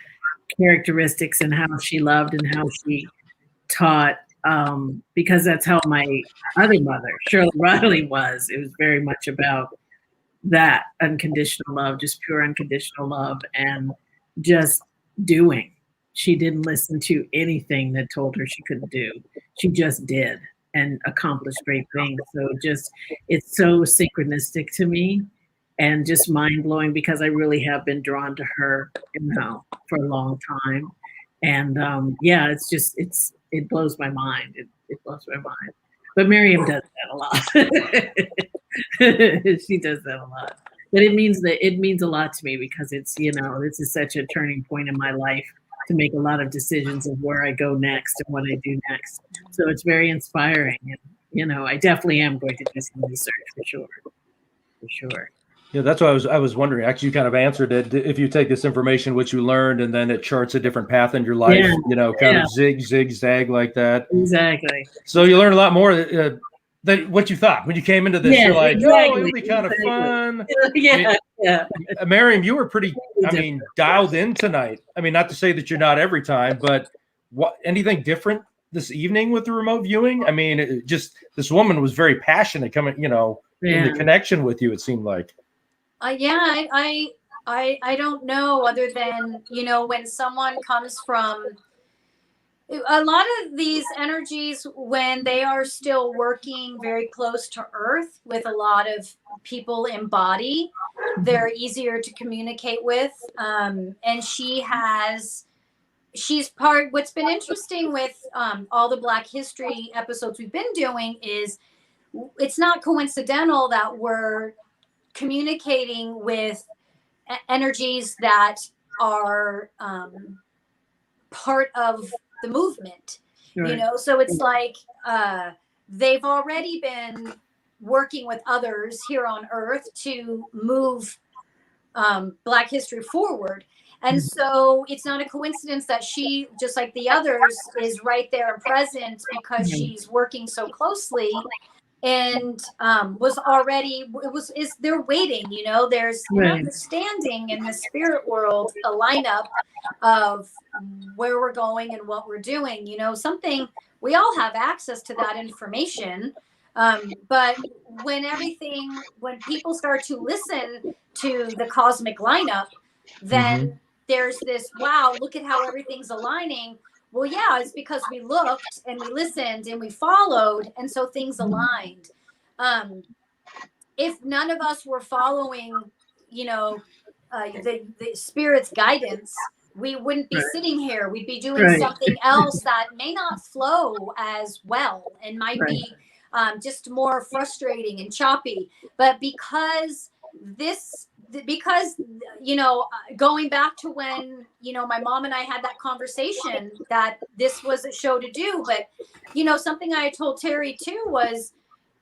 D: characteristics and how she loved and how she taught, because that's how my other mother, Shirley Riley, was. It was very much about that unconditional love, just pure unconditional love, and just doing. She didn't listen to anything that told her she couldn't do. She just did and accomplished great things. So it's so synchronistic to me and just mind blowing, because I really have been drawn to her, for a long time. And it blows my mind. It blows my mind. But Maryam does that a lot. She does that a lot. But it means a lot to me, because it's, this is such a turning point in my life to make a lot of decisions of where I go next and what I do next. So it's very inspiring. And, I definitely am going to do some research for sure.
A: Yeah, that's what I was wondering. Actually, you kind of answered it. If you take this information, what you learned, and then it charts a different path in your life, kind of zig-zag like that.
D: Exactly.
A: So you learn a lot more than what you thought when you came into this. You're like, it'll be kind of fun. Maryam, you were pretty, dialed in tonight. I mean, not to say that you're not every time, but anything different this evening with the remote viewing? I mean, this woman was very passionate coming, in the connection with you, it seemed like.
F: I don't know, other than, when someone comes from a lot of these energies, when they are still working very close to Earth with a lot of people embody, they're easier to communicate with. And what's been interesting with all the Black History episodes we've been doing is it's not coincidental that we're communicating with energies that are part of the movement, so it's like they've already been working with others here on Earth to move Black history forward. And so it's not a coincidence that she, just like the others, is right there and present, because she's working so closely and they're waiting, there's understanding in the spirit world, a lineup of where we're going and what we're doing, something we all have access to that information. But when people start to listen to the cosmic lineup, then there's this, wow, look at how everything's aligning. Well, yeah, it's because we looked and we listened and we followed, and so things aligned. If none of us were following, the spirit's guidance, we wouldn't be sitting here. We'd be doing something else that may not flow as well and might be just more frustrating and choppy. But because going back to when, my mom and I had that conversation that this was a show to do, but, something I told Terri too was,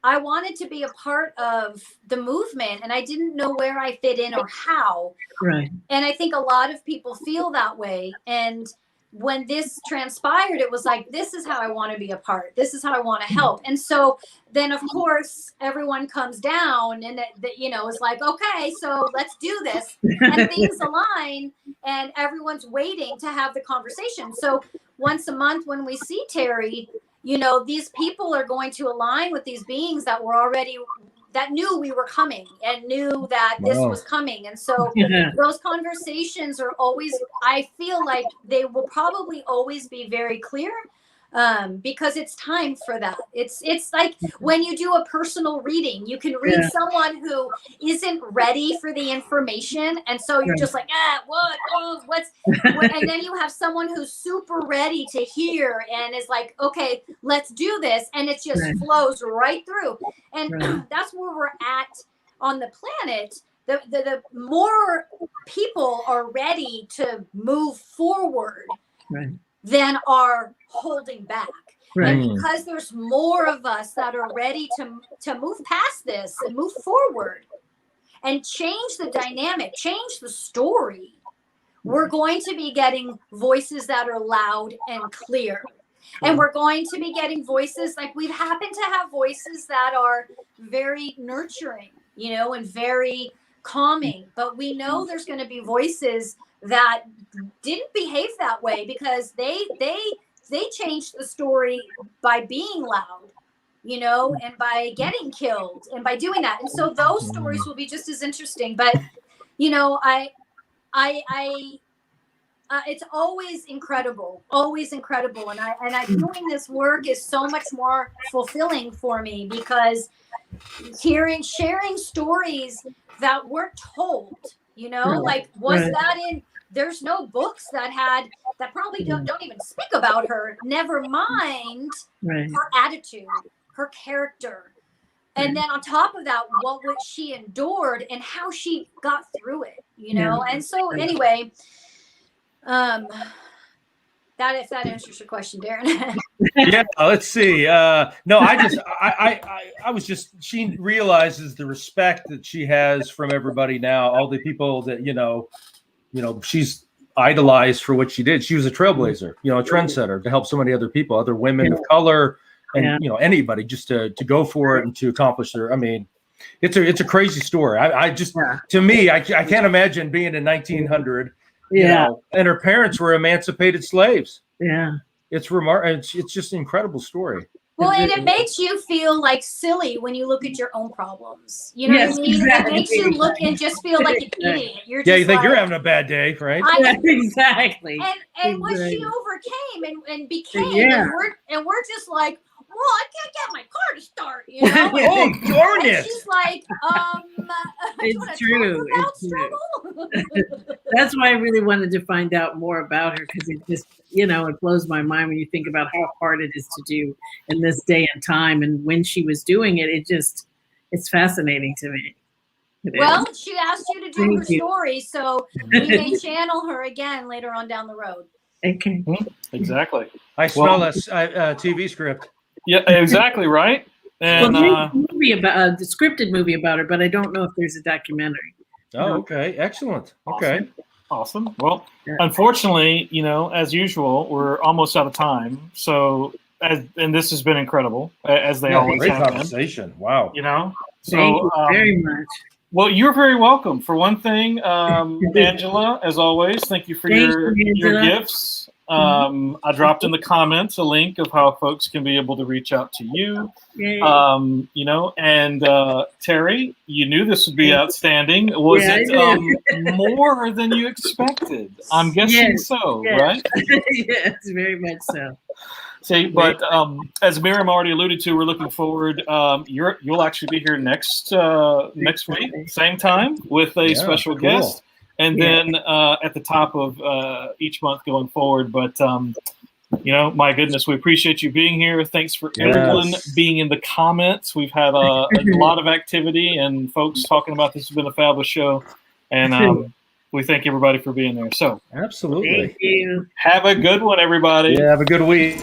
F: I wanted to be a part of the movement, and I didn't know where I fit in or how.
D: Right.
F: And I think a lot of people feel that way. And when this transpired, it was like, this is how I want to be a part. This is how I want to help. And so then, of course, everyone comes down and is like, okay, so let's do this. And things align and everyone's waiting to have the conversation. So once a month when we see Terri, these people are going to align with these beings that were already, that knew we were coming and knew that this was coming. And so those conversations are always, I feel like they will probably always be very clear, because it's time for that. It's like when you do a personal reading, you can read someone who isn't ready for the information. And so you're just like, what's, and then you have someone who's super ready to hear and is like, okay, let's do this. And it just flows right through. And that's where we're at on the planet. The more people are ready to move forward than are holding back. And because there's more of us that are ready to move past this and move forward and change the dynamic, change the story, we're going to be getting voices that are loud and clear. And we're going to be getting voices, like we've happened to have voices that are very nurturing, and very calming. But we know there's going to be voices that didn't behave that way because they changed the story by being loud, and by getting killed and by doing that. And so those stories will be just as interesting. But, it's always incredible. And I doing this work is so much more fulfilling for me because sharing stories that weren't told, like that in, there's no books that probably don't even speak about her, never mind her attitude, her character. And then on top of that, what she endured and how she got through it, And so anyway, that if that answers your question, Darren.
A: Yeah, let's see. No, I was just, she realizes the respect that she has from everybody now, all the people that, she's idolized for what she did. She was a trailblazer, a trendsetter to help so many other people, other women of color, and anybody just to go for it and to accomplish their. I mean, it's a crazy story. To me, I can't imagine being in 1900. And her parents were emancipated slaves. It's remarkable. It's just an incredible story.
F: Well, and it makes you feel like silly when you look at your own problems. You know what I mean? Exactly. It makes you look and just feel like an idiot. You're just
A: you think you're having a bad day, right?
D: Exactly.
F: And what she overcame and became, and we're just like, well, I can't get my car to start,
A: Oh, darn it.
F: She's like,
D: it's true. It's true. That's why I really wanted to find out more about her, because it just, it blows my mind when you think about how hard it is to do in this day and time. And when she was doing it, it's fascinating to me.
F: Well, she asked you to do her story, so we may channel her again later on down the road.
D: Okay.
E: Exactly.
A: I smell a TV script.
E: Yeah, exactly right. And
D: there's a movie about the scripted movie about her, but I don't know if there's a documentary.
A: Oh, okay, excellent. Okay,
E: awesome. Well, unfortunately, as usual, we're almost out of time. So, and this has been incredible, as they always
A: great
E: have
A: conversation. Been. Wow.
E: So
D: thank you very much.
E: Well, you're very welcome. For one thing, Angela, as always, thank you for your gifts. I dropped in the comments a link of how folks can be able to reach out to you. And Terri, you knew this would be outstanding. Was it more than you expected? I'm guessing so, right?
D: Yes, very much so.
E: See, but as Maryam already alluded to, we're looking forward. You'll actually be here next week, same time, with a special guest. And then at the top of each month going forward. But, my goodness, we appreciate you being here. Thanks for everyone being in the comments. We've had a lot of activity and folks talking about this. Has been a fabulous show. And we thank everybody for being there. So
A: absolutely.
D: Thank you.
E: Have a good one, everybody.
A: Yeah, have a good week.